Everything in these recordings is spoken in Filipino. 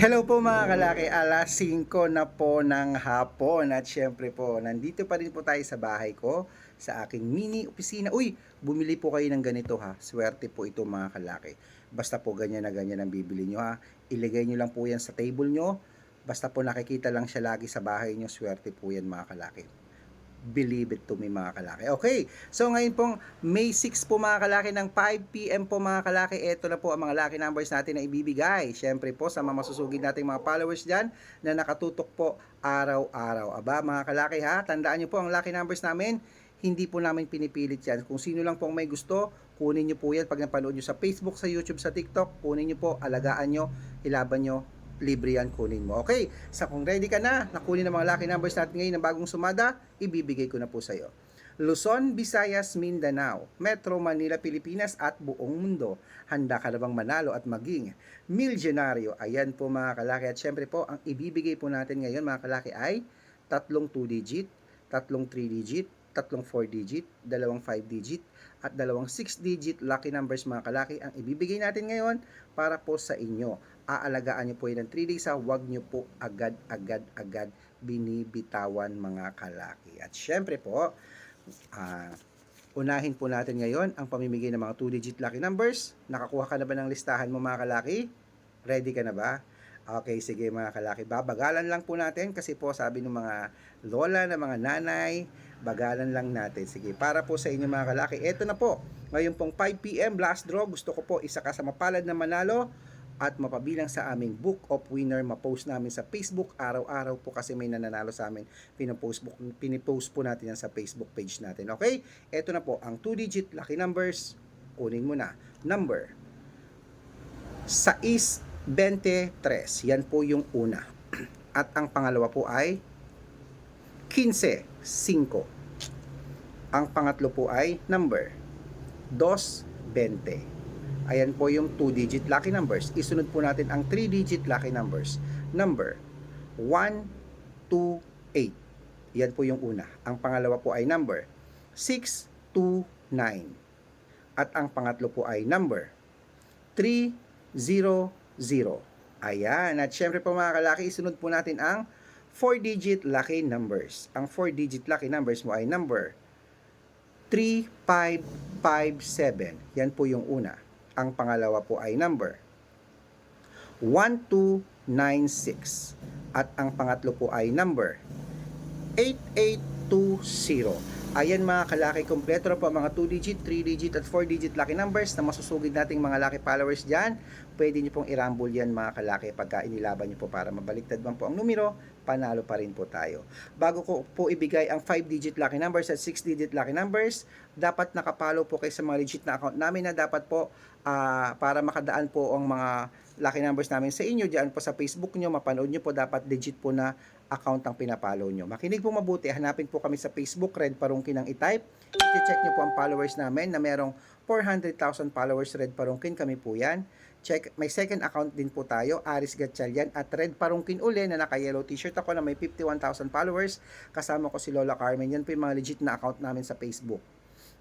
Hello po mga kalaki, alas 5 na po ng hapon at syempre po, nandito pa rin po tayo sa bahay ko, sa aking mini opisina. Uy, bumili po kayo ng ganito ha, swerte po ito mga kalaki. Basta po ganyan na ganyan ang bibili nyo ha, iligay nyo lang po yan sa table nyo, basta po nakikita lang siya lagi sa bahay nyo, swerte po yan mga kalaki. Believe it to me mga kalaki. Okay, so ngayon pong May 6 po mga kalaki ng 5 p.m. po mga kalaki. Ito na po ang mga lucky numbers natin na ibibigay. Siyempre po sa mga masusugid nating mga followers dyan na nakatutok po araw-araw. Aba mga kalaki ha, tandaan nyo po ang lucky numbers namin. Hindi po namin pinipilit yan. Kung sino lang pong may gusto, kunin nyo po yan. Pag napanood nyo sa Facebook, sa YouTube, sa TikTok, kunin nyo po, alagaan nyo, ilaban nyo, libre yan, kunin mo. Okay, sa kung ready ka na, nakunin ang mga lucky numbers natin ngayon ng bagong sumada, ibibigay ko na po sa iyo. Luzon, Visayas, Mindanao, Metro Manila, Pilipinas at buong mundo. Handa ka na bang manalo at maging milyonaryo? Ayan po mga kalaki. At syempre po, ang ibibigay po natin ngayon mga kalaki ay tatlong 2-digit, tatlong 3-digit, tatlong 4-digit, dalawang 5-digit, at dalawang 6-digit lucky numbers mga kalaki ang ibibigay natin ngayon para po sa inyo. Aalagaan nyo po yun ng 3 days ha, huwag nyo po agad binibitawan mga kalaki. At syempre po, unahin po natin ngayon ang pamimigay ng mga 2-digit lucky numbers. Nakakuha ka na ba ng listahan mo mga kalaki? Ready ka na ba? Okay, sige mga kalaki. Babagalan lang po natin kasi po sabi ng mga lola, ng mga nanay, bagalan lang natin. Sige, para po sa inyo mga kalaki. Ito na po. Ngayon pong 5 p.m. last draw. Gusto ko po isa ka sa mapalad na manalo at mapabilang sa aming Book of Winner. Ma-post namin sa Facebook araw-araw po kasi may nananalo sa amin. Pinipost po natin yan sa Facebook page natin. Okay? Ito na po ang 2-digit lucky numbers. Kunin mo na. Number 623. Yan po yung una. At ang pangalawa po ay 15-5. Ang pangatlo po ay number 220. Ayan po yung 2-digit lucky numbers. Isunod po natin ang 3-digit lucky numbers. Number 128. Yan po yung una. Ang pangalawa po ay number 629. At ang pangatlo po ay number 300. Ayan. At syempre po mga kalaki, isunod po natin ang 4-digit lucky numbers. Ang 4-digit lucky numbers mo ay number 3557. Yan po yung una. Ang pangalawa po ay number 1296. At ang pangatlo po ay number 8820. Ayan mga kalaki, kompleto na po ang mga 2-digit, 3-digit at 4-digit lucky numbers na masusugid nating mga lucky followers dyan. Pwede nyo pong irambol yan mga kalaki pagka inilaban nyo po para mabaliktad man po ang numero, panalo pa rin po tayo. Bago ko po ibigay ang 5-digit lucky numbers at 6-digit lucky numbers, dapat nakapalo po kayo sa mga legit na account namin na dapat po para makadaan po ang mga lucky numbers namin sa inyo diyan po sa Facebook nyo, mapanood nyo po, dapat legit po na account ang pinapollow nyo. Makinig po mabuti, hanapin po kami sa Facebook, Red Parungkin ang i-type. I-check nyo po ang followers namin na merong 400,000 followers, Red Parungkin, kami po yan. Check, may second account din po tayo, Aris Gatchalian at Red Parungkin uli na naka-yellow t-shirt ako na may 51,000 followers. Kasama ko si Lola Carmen. Yan po yung mga legit na account namin sa Facebook.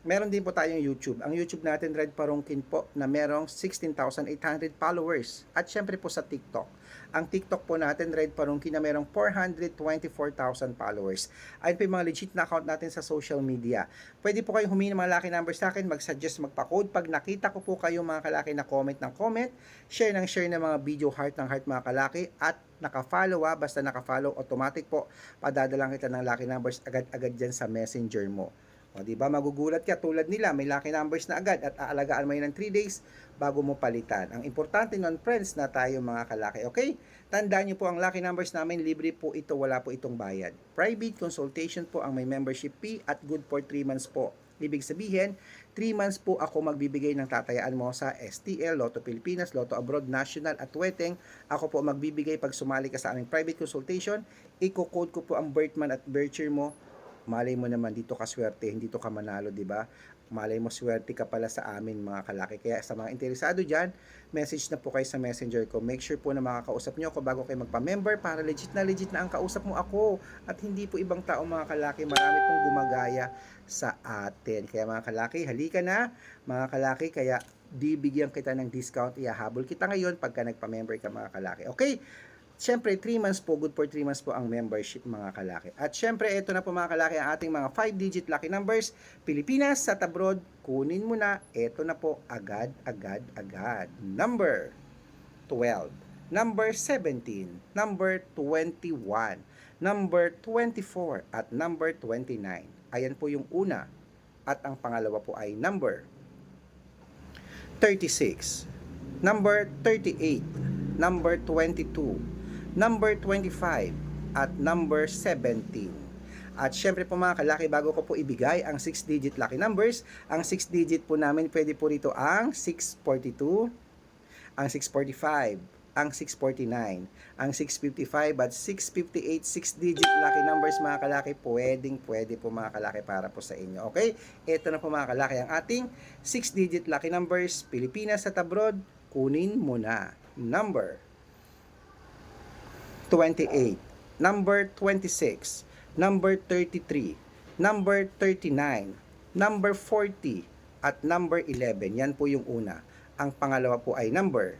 Meron din po tayong YouTube. Ang YouTube natin, Red Parungkin po, na merong 16,800 followers. At syempre po sa TikTok. Ang TikTok po natin, Red Parungkin, na merong 424,000 followers. Ayun po yung mga legit na account natin sa social media. Pwede po kayong humingi ng mga lucky numbers sa akin, mag-suggest, magpa-code. Pag nakita ko po kayo mga kalaki na comment ng comment, share ng mga video, heart ng heart mga kalaki, at naka-follow basta naka-follow, automatic po, padadalang kita ng lucky numbers agad-agad dyan sa messenger mo. O, di ba magugulat ka tulad nila, may lucky numbers na agad at aalagaan mo yun ng 3 days bago mo palitan. Ang importante nun, friends, na tayo mga kalaki. Okay? Tandaan niyo po ang lucky numbers namin, libre po ito, wala po itong bayad. Private consultation po ang may membership fee at good for 3 months po. Ibig sabihin, 3 months po ako magbibigay ng tatayaan mo sa STL, Lotto Pilipinas, Lotto Abroad, National at Weteng. Ako po magbibigay pag sumali ka sa aming private consultation. Iko-code ko po ang birth month at birth year mo. Malay mo naman dito ka swerte, hindi to ka manalo, di ba? Malay mo swerte ka pala sa amin mga kalaki. Kaya sa mga interesado dyan, message na po kayo sa messenger ko. Make sure po na makakausap nyo ako bago kayo magpa-member para legit na ang kausap mo ako. At hindi po ibang tao mga kalaki, marami pong gumagaya sa atin. Kaya mga kalaki, halika na mga kalaki, kaya bibigyan kita ng discount, ihahabol kita ngayon pagka nagpa-member ka mga kalaki. Okay? Siyempre, 3 months po, good for 3 months po ang membership mga kalaki. At siyempre, ito na po mga kalaki ang ating mga 5-digit lucky numbers. Pilipinas at abroad, kunin mo na. Ito na po, agad. Number 12, number 17, number 21, number 24, at number 29. Ayan po yung una. At ang pangalawa po ay number 36, number 38, number 22, number 25, at number 17. At syempre po mga kalaki, bago ko po ibigay ang 6-digit lucky numbers, ang 6-digit po namin pwede po rito ang 642, ang 645, ang 649, ang 655, at 658, 6-digit lucky numbers mga kalaki, pwede po mga kalaki para po sa inyo. Okay? Ito na po mga kalaki ang ating 6-digit lucky numbers, Pilipinas at abroad, kunin mo na. Number 28, number 26, number 33, number 39, number 40, at number 11. Yan po yung una. Ang pangalawa po ay number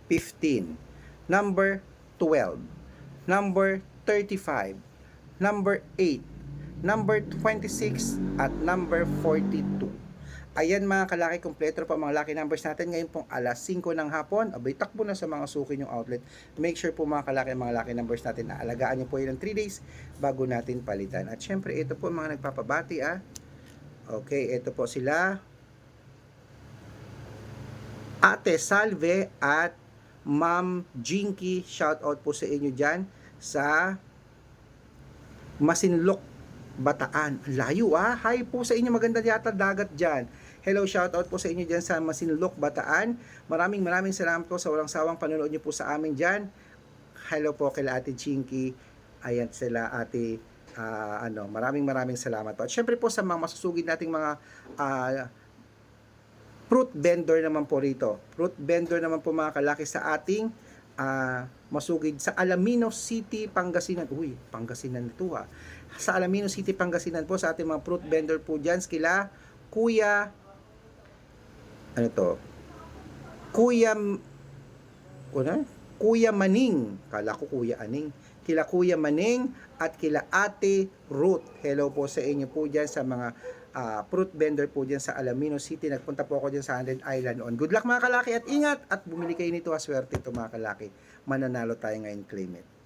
15, number 12, number 35, number 8, number 26, at number 42. Ayan mga kalaki, kompleto po mga lucky numbers natin. Ngayon pong alas 5 ng hapon, abay takbo na sa mga suki yung outlet. Make sure po mga kalaki, mga lucky numbers natin na alagaan nyo po yun ng 3 days bago natin palitan. At syempre, ito po mga nagpapabati Okay, ito po sila. Ate Salve at Ma'am Jinky, shout out po sa inyo dyan sa Masinloc, Bataan. Layo Hi po sa inyo, maganda yata dagat dyan. Hello, shout out po sa inyo dyan sa Masinloc, Bataan. Maraming salamat po sa walang sawang panonood nyo po sa amin dyan. Hello po kay Ate Jinky. Ayan sila ate, maraming salamat po. At syempre po sa mga masusugid nating mga fruit vendor naman po rito. Fruit vendor naman po mga kalaki sa ating masugid sa Alamino City, Pangasinan. Uy, Pangasinan ito Sa Alamino City, Pangasinan po sa ating mga fruit vendor po dyan. Kila Kuya, Kuya Maning. Kala ko Kuya Aning. Kila Kuya Maning at kila Ate Ruth. Hello po sa inyo po dyan sa mga fruit vendor po dyan sa Alamino City. Nagpunta po ako dyan sa 100 Island on. Good luck mga kalaki at ingat at bumili kayo nito. Swerte ito mga kalaki. Mananalo tayo ngayon, claim it.